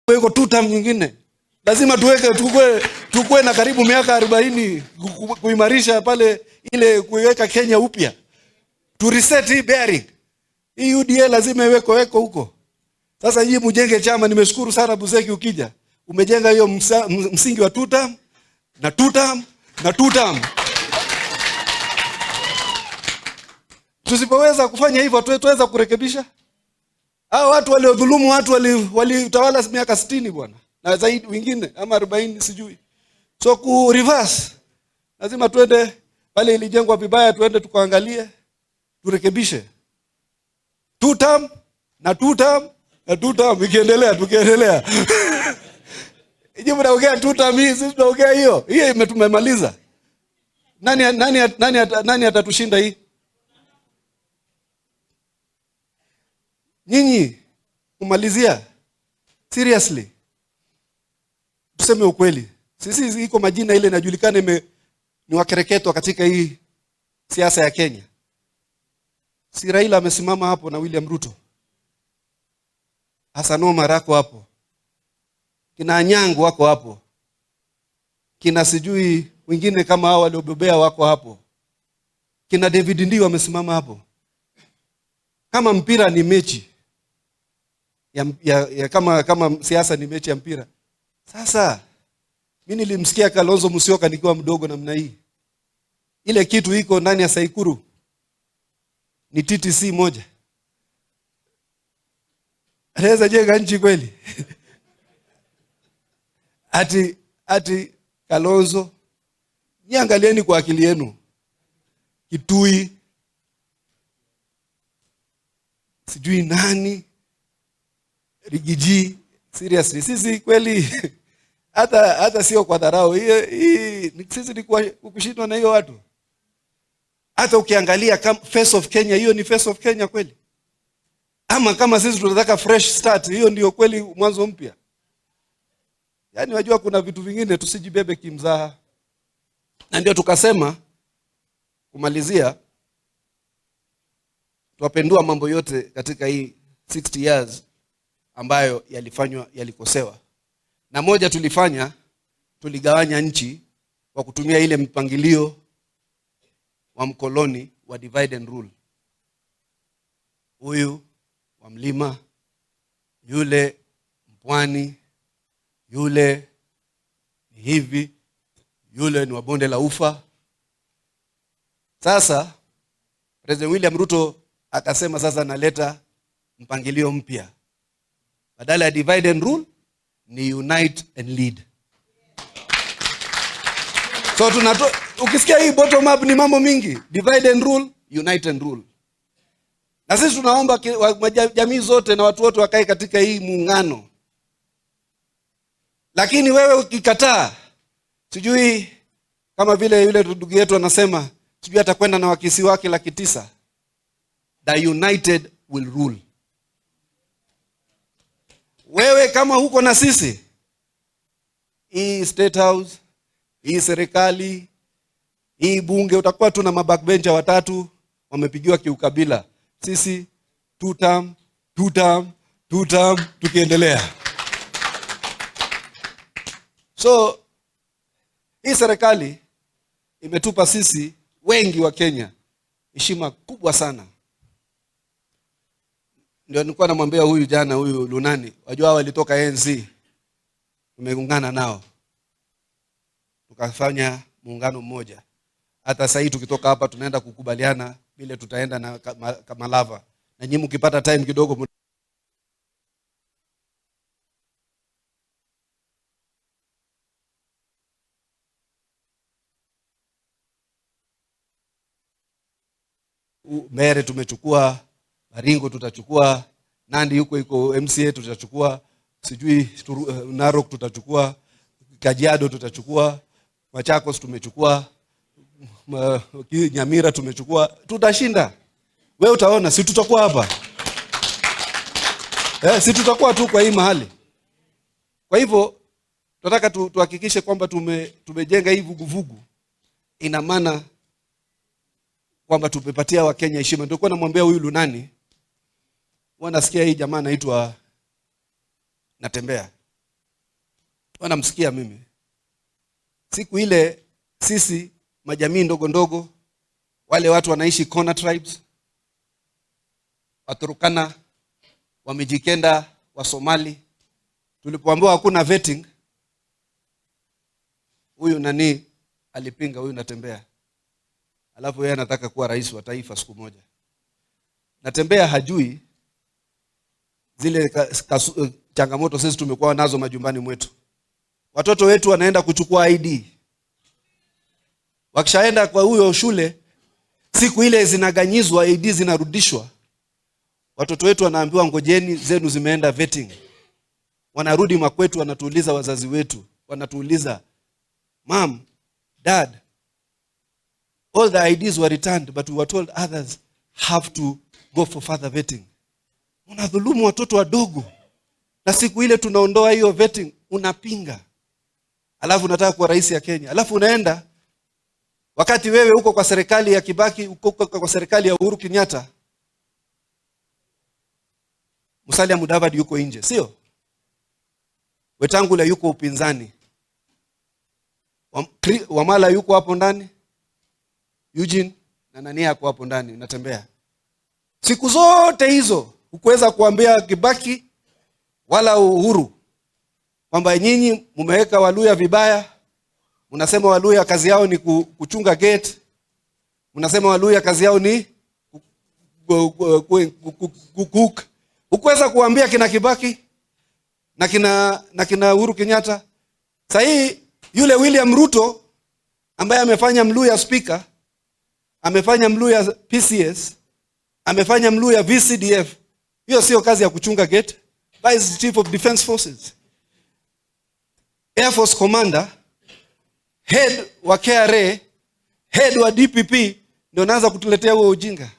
Weko tutam nyingine. Lazima tukue na karibu miaka 40 kuimarisha pale ile kuiweka Kenya upya. To reset hii bearing. Hii UDA lazima iweko huko. Sasa hii mjenge chama. Nimeshukuru sana Buseki ukija. Umejenga hiyo msingi wa tutam na tutam. Tusipoweza kufanya hivyo tuweza kurekebisha. Hao watu waliodhulumu watu walitawala miaka 60 bwana. Na zaidi wengine ama 40 sijui. So ku reverse lazima tuende pale ilijengwa vibaya, tuende tukaangalie, turekebishe. Tutam tukiendelea. Hiyo mnaongea tutam hii, sisi tunaongea hiyo. Hiyo imetumemaliza. Nani atatushinda hii? Nyinyi kumalizia seriously. Tuseme ukweli. Sisi iko majina ile inajulikana ni wakereketwa katika hii siasa ya Kenya. Si Raila amesimama hapo na William Ruto. Hassan Omar wako hapo. Kina Anyango wako hapo. Kina sijui wengine kama hao waliobobea wako hapo. Kina David Ndii wamesimama hapo. Kama mpira ni mechi kama siasa ni mechi ya mpira. Sasa mimi nilimsikia Kalonzo Musyoka nikiwa mdogo namna hii. Ile kitu iko ndani ya Saikuru ni TTC moja. Anaweza jenga nchi kweli? Ati Kalonzo, niangalieni kwa akili yenu. Kitui sijui nani Rigiji, seriously sisi kweli hata sio kwa dharau hii sisi ni kushindwa na hiyo watu. Hata ukiangalia face of Kenya, hiyo ni face of Kenya kweli? Ama kama sisi tunataka fresh start, hiyo ndio kweli mwanzo mpya? Yaani wajua kuna vitu vingine tusijibebe kimzaha. Na ndio tukasema kumalizia tuwapendua mambo yote katika hii 60 years ambayo yalikosewa. Na moja tulifanya, tuligawanya nchi kwa kutumia ile mpangilio wa mkoloni wa divide and rule. Huyu wa mlima, yule mpwani, yule ni hivi, yule ni wa bonde la ufa. Sasa President William Ruto akasema sasa naleta mpangilio mpya. Badala ya divide and rule ni unite and lead. So ukisikia hii bottom up ni mambo mingi. Divide and rule, unite and rule. Na sisi tunaomba jamii zote na watu wote wakae katika hii muungano. Lakini wewe ukikataa, sijui kama vile yule ndugu yetu anasema, sijui atakwenda na wakisi wake 900,000. The united will rule. Wewe kama huko na sisi, hii State House, hii serikali, hii bunge, utakuwa tu na mabackbencher 3 wamepigiwa kiukabila. Sisi tutam tukiendelea. So hii serikali imetupa sisi wengi wa Kenya heshima kubwa sana. Ndio nilikuwa namwambia huyu jana, huyu Lunani, wajua walitoka ANC, tumeungana nao tukafanya muungano mmoja. Hata sasa hivi tukitoka hapa tunaenda kukubaliana vile tutaenda na Malava. Na nyinyi mkipata time kidogo Mere tumechukua, Baringo tutachukua, Nandi huko iko MCA tutachukua, sijui Narok tutachukua, Kajiado tutachukua, Machakos tumechukua, Nyamira tumechukua. Tutashinda. Wewe utaona, si tutakuwa hapa. Si tutakuwa tu kwa hii mahali. Kwa hivyo tunataka tuhakikishe kwamba tumejenga hii vuguvugu. Ina maana kwamba tumepatia Wakenya heshima. Ndio kwa namwambia huyu Lunani, wanasikia hii jamaa anaitwa Natembeya. wanamsikia mimi. Siku ile sisi majamii ndogo ndogo, wale watu wanaishi corner tribes, Waturkana, Wamijikenda, wa Somali, tulipoambiwa hakuna vetting, huyu nani alipinga, huyu Natembeya. Alafu yeye anataka kuwa rais wa taifa siku moja. Natembeya hajui zile changamoto sisi tumekuwa nazo majumbani mwetu. Watoto wetu wanaenda kuchukua ID. Wakishaenda kwa huyo shule, siku ile zinaganyizwa, ID zinarudishwa. Watoto wetu wanaambiwa ngojeni, zenu zimeenda vetting. Wanarudi makwetu, wanatuuliza wazazi wetu, wanatuuliza, "Mom, Dad, all the IDs were returned, but we were told others have to go for further vetting." Unadhulumu watoto wadogo. Na siku ile tunaondoa hiyo vetting, unapinga. Alafu unataka kuwa rais ya Kenya. Alafu unaenda, wakati wewe uko kwa serikali ya Kibaki, uko kwa serikali ya Uhuru Kenyatta, Musalia Mudavadi yuko nje, sio? Wetangula yuko upinzani. Wamala yuko hapo ndani. Eugene na nani yako hapo ndani, Natembeya. Siku zote hizo hukuweza kuambia Kibaki wala Uhuru kwamba nyinyi mumeweka Waluya vibaya. Mnasema Waluya kazi yao ni kuchunga gate. Mnasema Waluya kazi yao ni cook. Hukuweza kuambia kina Kibaki na kina Uhuru Kenyatta. Sasa hii yule William Ruto ambaye amefanya Mluya speaker, amefanya Mluya PCS, amefanya Mluya VCDF. Hiyo sio kazi ya kuchunga gate. Vice Chief of Defense Forces, Air Force Commander, head wa KRA, head wa DPP, ndio naanza kutuletea huo ujinga.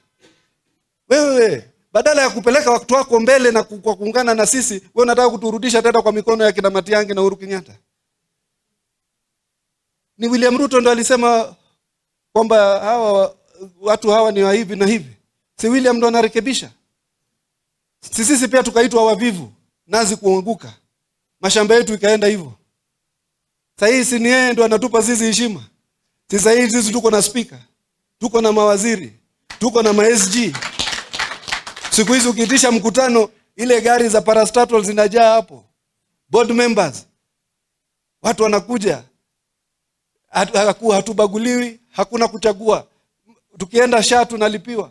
Wewe badala ya kupeleka watu wako mbele na kwa kuungana na sisi, wewe unataka kuturudisha tena kwa mikono ya kina Matiang'i na Uhuru Kenyatta. Ni William Ruto ndo alisema kwamba watu hawa ni wa hivi na hivi. Si William ndo anarekebisha? Sisi pia tukaitwa wavivu, nazi kuanguka. Mashamba yetu ikaenda hivyo. Sasa hii si ni yeye ndo anatupa sisi heshima. Sasa hii sisi tuko na speaker, tuko na mawaziri, tuko na ma-SG. Siku hizi ukiitisha mkutano, ile gari za parastatal zinajaa hapo. Board members, watu wanakuja. Hatubaguliwi, hakuna kuchagua. Tukienda SHA tunalipiwa.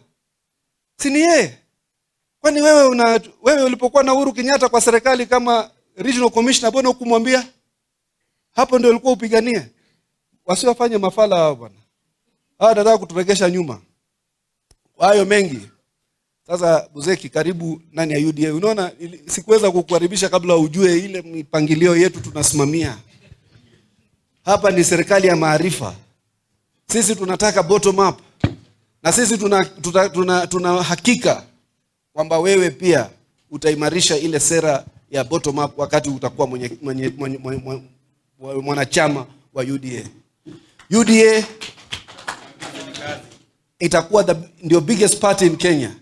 Si ni yeye? Kwani wewe ulipokuwa na Uhuru Kenyatta kwa serikali kama regional commissioner, mbona hukumwambia? Hapo ndio ulikuwa upiganie. Wasiwafanye mafala hao bwana. Hawa wanataka kuturegesha nyuma. Hayo mengi. Sasa Buzeki, karibu nani ya UDA. Unaona sikuweza kukukaribisha kabla ujue ile mipangilio yetu tunasimamia. Hapa ni serikali ya maarifa. Sisi tunataka bottom up. Na sisi tuna hakika kwamba wewe pia utaimarisha ile sera ya bottom up wakati utakuwa mwanachama wa UDA. UDA itakuwa ndio biggest party in Kenya.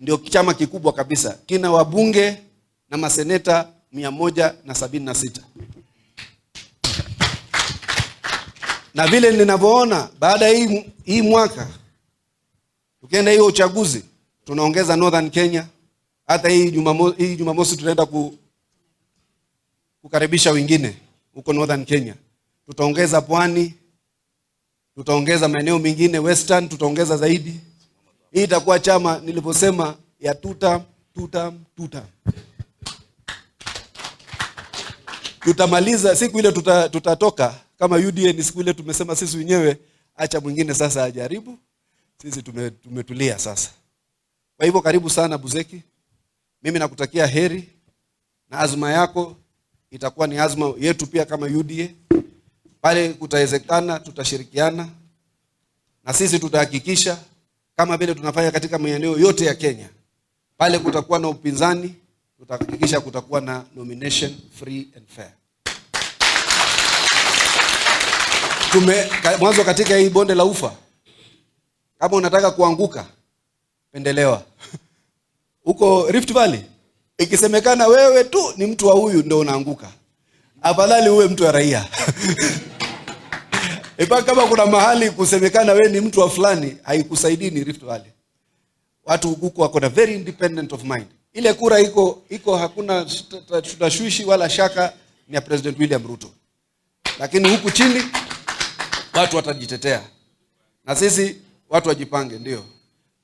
Ndio chama kikubwa kabisa. Kina wabunge na maseneta 176. Na vile ninavyoona baada hii mwaka tukienda hiyo uchaguzi, tunaongeza Northern Kenya. Hata hii Jumamosi tunaenda kukaribisha wengine huko Northern Kenya. Tutaongeza Pwani, tutaongeza maeneo mengine Western, tutaongeza zaidi. Hii itakuwa chama niliposema ya tutam. Tutamaliza siku ile tutatoka kama UDA. Ni siku ile tumesema sisi wenyewe acha mwingine sasa ajaribu. Sisi tumetulia sasa. Kwa hivyo karibu sana Buzeki. Mimi nakutakia heri na azma yako itakuwa ni azma yetu pia kama UDA. Pale kutawezekana tutashirikiana na sisi tutahakikisha kama vile tunafanya katika maeneo yote ya Kenya. Pale kutakuwa na upinzani, tutahakikisha kutakuwa na nomination free and fair. Mwanzo katika hii bonde la ufa, kama unataka kuanguka, pendelewa. Huko Rift Valley, Ikisemekana wewe tu ni mtu wa huyu ndio unaanguka. Afadhali uwe mtu wa raia. Ipa kama kuna mahali kusemekana wewe ni mtu wa fulani, haikusaidii ni Rift Valley. Watu huko wako na very independent of mind. Ile kura iko hakuna tutashwishi wala shaka ni ya President William Ruto. Lakini huku chini watu watajitetea. Na sisi watu wajipange ndio.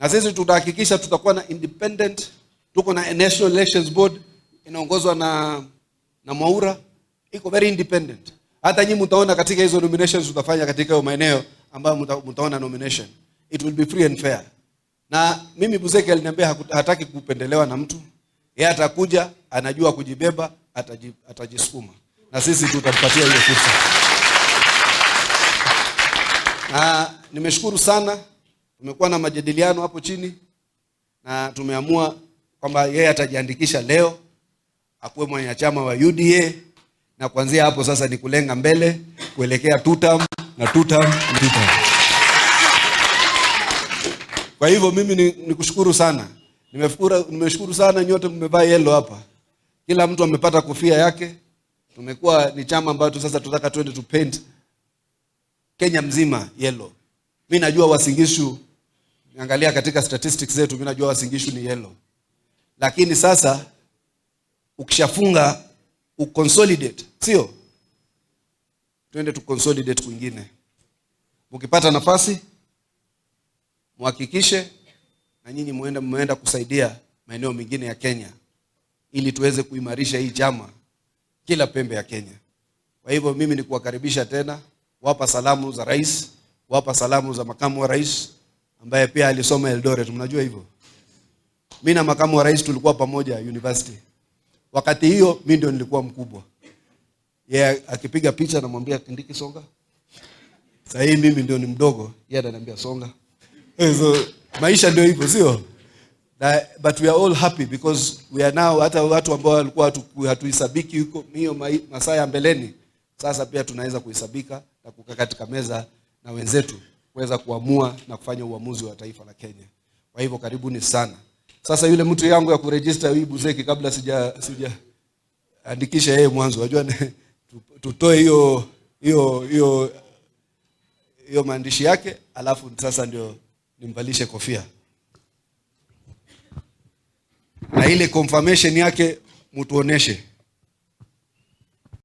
Na sisi tutahakikisha tutakuwa na independent, tuko na National Elections Board inaongozwa na Mwaura, iko very independent. Hata nyinyi mtaona katika hizo nominations tutafanya katika hiyo maeneo ambayo mtaona nomination. It will be free and fair. Na mimi Buzeki aliniambia hataki kupendelewa na mtu. Yeye atakuja, anajua kujibeba, atajisukuma. Na sisi tutampatia hiyo fursa. Na nimeshukuru sana. Tumekuwa na majadiliano hapo chini na tumeamua kwamba yeye atajiandikisha leo akuwe mwanachama wa UDA, na kuanzia hapo sasa ni kulenga mbele kuelekea 2 term na 2 term. Kwa hivyo mimi nikushukuru sana. Nimeshukuru sana nyote mmevaa yellow hapa. Kila mtu amepata kofia yake. Tumekuwa ni chama ambacho sasa tunataka twende to paint Kenya mzima yellow. Mimi najua Uasin Gishu, niangalia katika statistics zetu, mimi najua Uasin Gishu ni yellow. Lakini sasa ukishafunga uconsolidate, sio? Twende tu consolidate kwingine. Mkipata nafasi muhakikishe na nyinyi muenda kusaidia maeneo mengine ya Kenya ili tuweze kuimarisha hii chama kila pembe ya Kenya. Kwa hivyo mimi ni kuwakaribisha tena, wapa salamu za rais, wapa salamu za makamu wa rais ambaye pia alisoma Eldoret, mnajua hivyo. Mimi na makamu wa rais tulikuwa pamoja university. Wakati hiyo mimi ndio nilikuwa mkubwa. Yeye akipiga picha namwambia Kindiki songa. Sasa hii mimi ndio ni mdogo, yeye ananiambia songa. So maisha ndio hivyo, sio? But we are all happy because we are now, hata watu ambao walikuwa hatuhisabiki huko hiyo masaa ya mbeleni, sasa pia tunaweza kuhesabika na kukaa katika meza na wenzetu kuweza kuamua na kufanya uamuzi wa taifa la Kenya. Kwa hivyo karibuni sana. Sasa yule mtu yangu ya kuregister hii Buzeki, kabla sija andikisha yeye mwanzo, unajua tutoe hiyo maandishi yake, alafu sasa ndio nimvalishe kofia. Na ile confirmation yake mtuoneshe.